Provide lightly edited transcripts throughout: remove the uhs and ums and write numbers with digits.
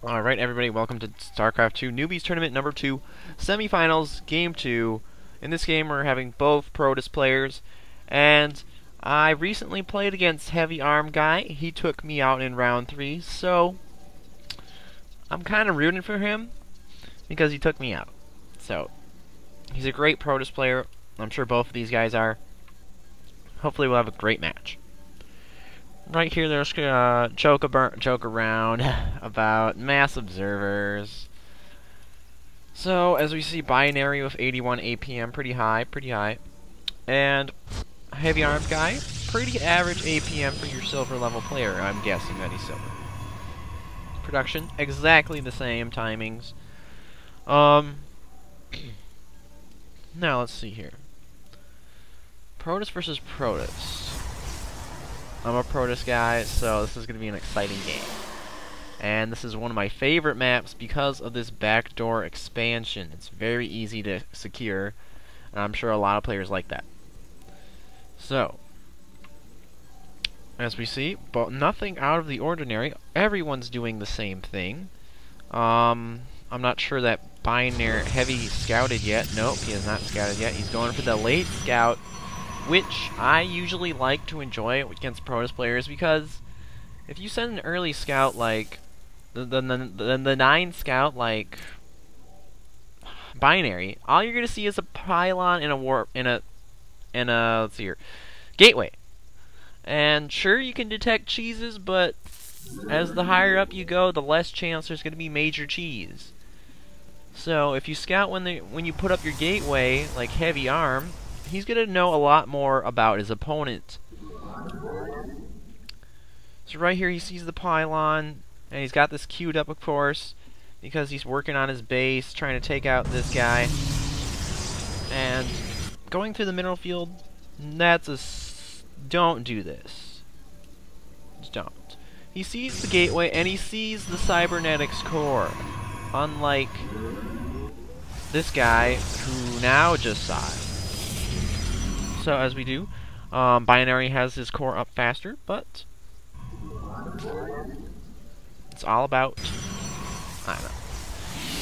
Alright everybody, welcome to StarCraft 2 Newbies Tournament number 2, Semifinals, Game 2. In this game we're having both Protoss players, and I recently played against heavyarmdgu. He took me out in round 3, so I'm kind of rooting for him because he took me out. So, he's a great Protoss player. I'm sure both of these guys are. Hopefully we'll have a great match. Right here, there's joke around about mass observers. So, as we see, binary with 81 APM, pretty high, and heavyarmdgu, pretty average APM for your silver level player. I'm guessing that he's silver. Production, exactly the same timings. Now let's see here. Protoss versus Protoss. I'm a Protoss guy, so this is going to be an exciting game. And this is one of my favorite maps because of this backdoor expansion. It's very easy to secure, and I'm sure a lot of players like that. So, as we see, but nothing out of the ordinary. Everyone's doing the same thing. I'm not sure that binary heavy scouted yet. Nope, he has not scouted yet. He's going for the late scout, which I usually like to enjoy against Protoss players, because if you send an early scout like the 9 scout like binary, all you're gonna see is a pylon and a warp in a let's see here, gateway. And sure, you can detect cheeses, but as the higher up you go, the less chance there's gonna be major cheese. So if you scout when you put up your gateway like heavy arm, he's going to know a lot more about his opponent. So right here he sees the pylon, and he's got this queued up, of course, because he's working on his base, trying to take out this guy. And going through the mineral field, don't do this. Just don't. He sees the gateway, and he sees the cybernetics core. Unlike this guy, who now just saw it. So as we do, binary has his core up faster, but it's all about, I don't know.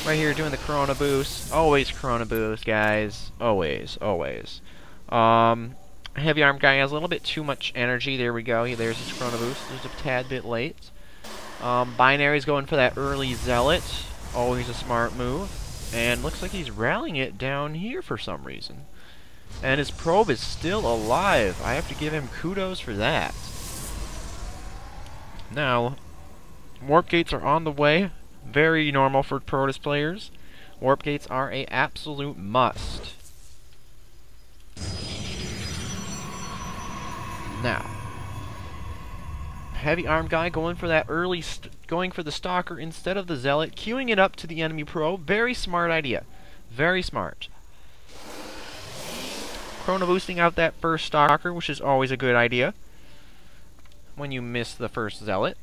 Right here doing the Corona boost. Always Corona boost, guys. Always. Heavyarmdgu has a little bit too much energy. There we go. There's his Corona boost. There's a tad bit late. Binary's going for that early zealot. Always a smart move. And looks like he's rallying it down here for some reason. And his probe is still alive. I have to give him kudos for that. Now, warp gates are on the way. Very normal for Protoss players. Warp gates are an absolute must. Now, heavyarmdgu going for that early, going for the stalker instead of the zealot, queuing it up to the enemy probe. Very smart idea. Very smart. Chrono boosting out that first stalker, which is always a good idea when you miss the first zealot.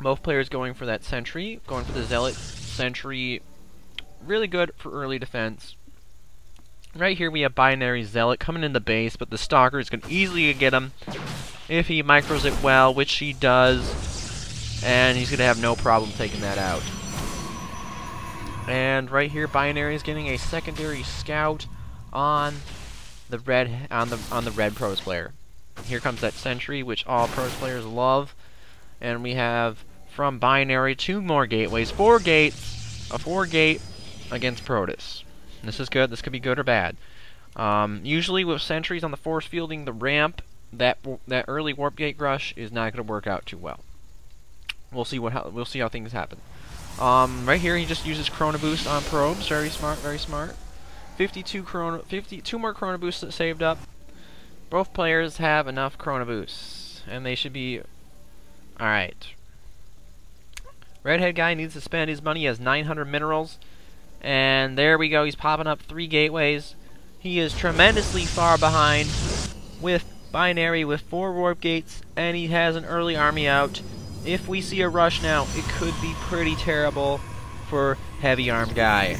Both players going for that sentry, going for the zealot. Sentry, really good for early defense. Right here we have binary zealot coming in the base, but the stalker is going to easily get him if he micros it well, which he does, and he's going to have no problem taking that out. And right here, binary is getting a secondary scout on the red red Protoss player. Here comes that sentry, which all Protoss players love, and we have from binary 2 more gateways, 4 gates, a 4-gate against Protoss. This is good. This could be good or bad. Usually with sentries on the force fielding the ramp, that early warp gate rush is not going to work out too well. We'll see how things happen. Right here he just uses Chrono Boost on probes. Very smart, very smart. 52 more Chrono Boosts saved up. Both players have enough Chrono Boosts, and they should be alright. Redhead guy needs to spend his money. He has 900 minerals. And there we go. He's popping up 3 gateways. He is tremendously far behind with binary with 4 warp gates, and he has an early army out. If we see a rush now, it could be pretty terrible for heavyarmdgu.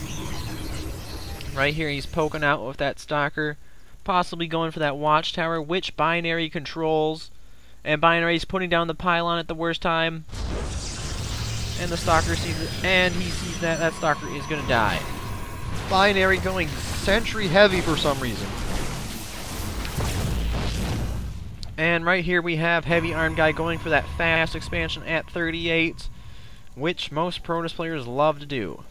Right here, he's poking out with that stalker. possibly going for that watchtower, which Binary controls. And Binary's putting down the pylon at the worst time. And the Stalker sees it, and he sees that that Stalker is going to die. Binary going sentry heavy for some reason. And right here we have Heavy Armed Guy going for that fast expansion at 38, which most Protoss players love to do.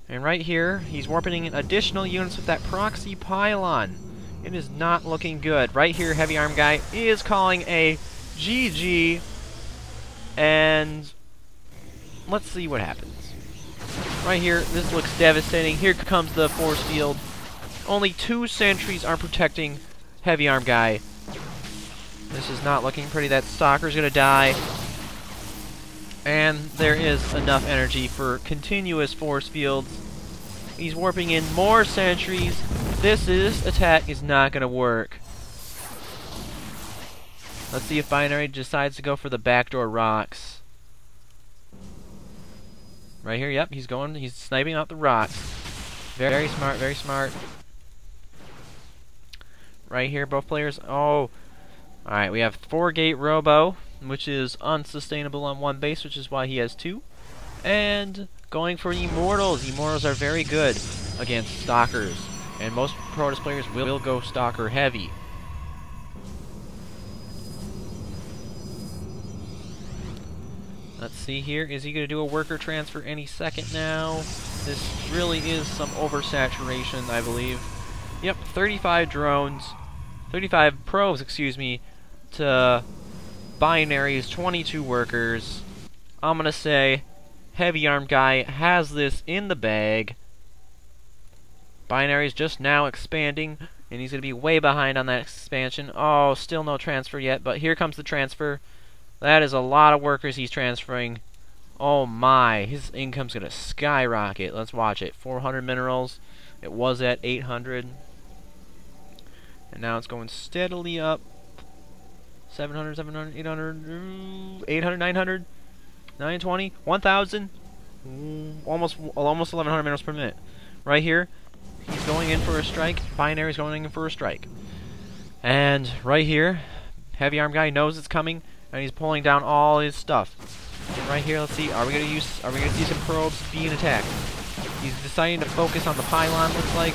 And right here, he's warping in additional units with that proxy pylon. It is not looking good. Right here, Heavy Armed Guy is calling a GG. And let's see what happens. Right here, this looks devastating. Here comes the force field. Only 2 sentries are protecting Heavy Armed Guy. This is not looking pretty. That Stalker's gonna die. And there is enough energy for continuous force fields. He's warping in more sentries. This attack is not gonna work. Let's see if Binary decides to go for the backdoor rocks. Right here, yep, he's sniping out the rocks. Very smart, very smart. Right here, both players. Oh, alright, we have 4-gate Robo, which is unsustainable on one base, which is why he has 2. And going for Immortals. Immortals are very good against Stalkers. And most Protoss players will go Stalker heavy. Let's see here. Is he going to do a worker transfer any second now? This really is some oversaturation, I believe. Yep, 35 drones. 35 probes, excuse me, to Binary's 22 workers. I'm going to say Heavy Armed Guy has this in the bag. Binary's just now expanding, and he's going to be way behind on that expansion. Oh, still no transfer yet, but here comes the transfer. That is a lot of workers he's transferring. Oh my, his income's going to skyrocket. Let's watch it. 400 minerals. It was at 800. And now it's going steadily up. 700, 700, 800, 800, 900, 920, 1,000. Almost 1,100 minerals per minute. Right here, he's going in for a strike. Binary's going in for a strike. And right here, Heavy Armed Guy knows it's coming, and he's pulling down all his stuff. And right here, let's see, are we gonna see some probes being attacked? He's deciding to focus on the pylon, looks like.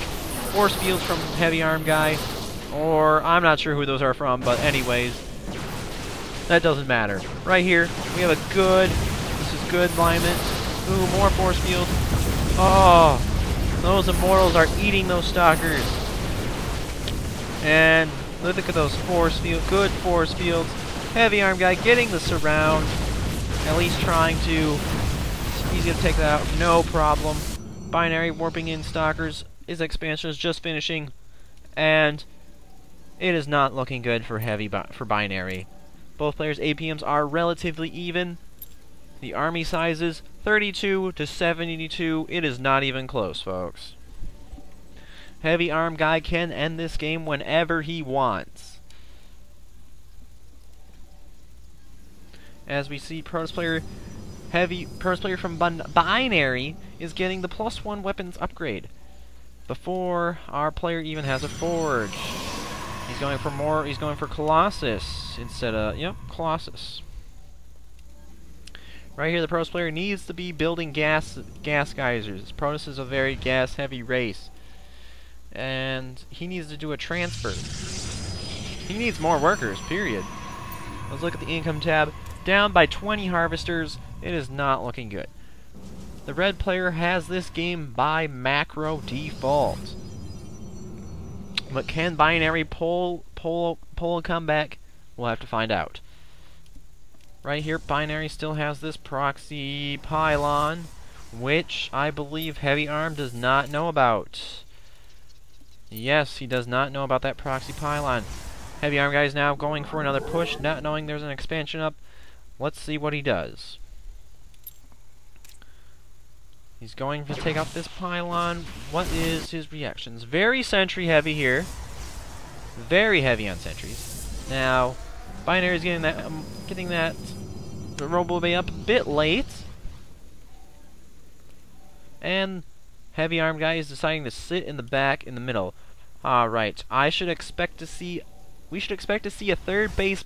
Force fields from Heavy Armed Guy. Or, I'm not sure who those are from, but anyways. That doesn't matter. Right here, we have a good, this is good alignment. Ooh, more force fields. Oh, those Immortals are eating those Stalkers. And look at those force fields, good force fields. Heavy Armed Guy getting the surround. At least trying to, he's going to take that out, no problem. Binary warping in Stalkers. His expansion is just finishing. And it is not looking good for Binary. Both players' APMs are relatively even. The army sizes 32 to 72. It is not even close, folks. Heavy Armed Guy can end this game whenever he wants. As we see, Protoss player from Binary is getting the +1 weapons upgrade before our player even has a forge. He's going for more. He's going for Colossus instead of, yep, Colossus. Right here, the Protoss player needs to be building gas geysers. Protoss is a very gas-heavy race, and he needs to do a transfer. He needs more workers. Period. Let's look at the income tab. Down by 20 harvesters. It is not looking good. The red player has this game by macro default. But can Binary pull a comeback? We'll have to find out. Right here, Binary still has this proxy pylon, which I believe Heavy Arm does not know about. Yes, he does not know about that proxy pylon. Heavy Arm Guy is now going for another push, not knowing there's an expansion up. Let's see what he does. He's going to take out this pylon. What is his reactions? Very sentry heavy here. Very heavy on sentries. Now, Binary is getting that Robo Bay up a bit late. And Heavy arm guy is deciding to sit in the back in the middle. Alright, we should expect to see a third base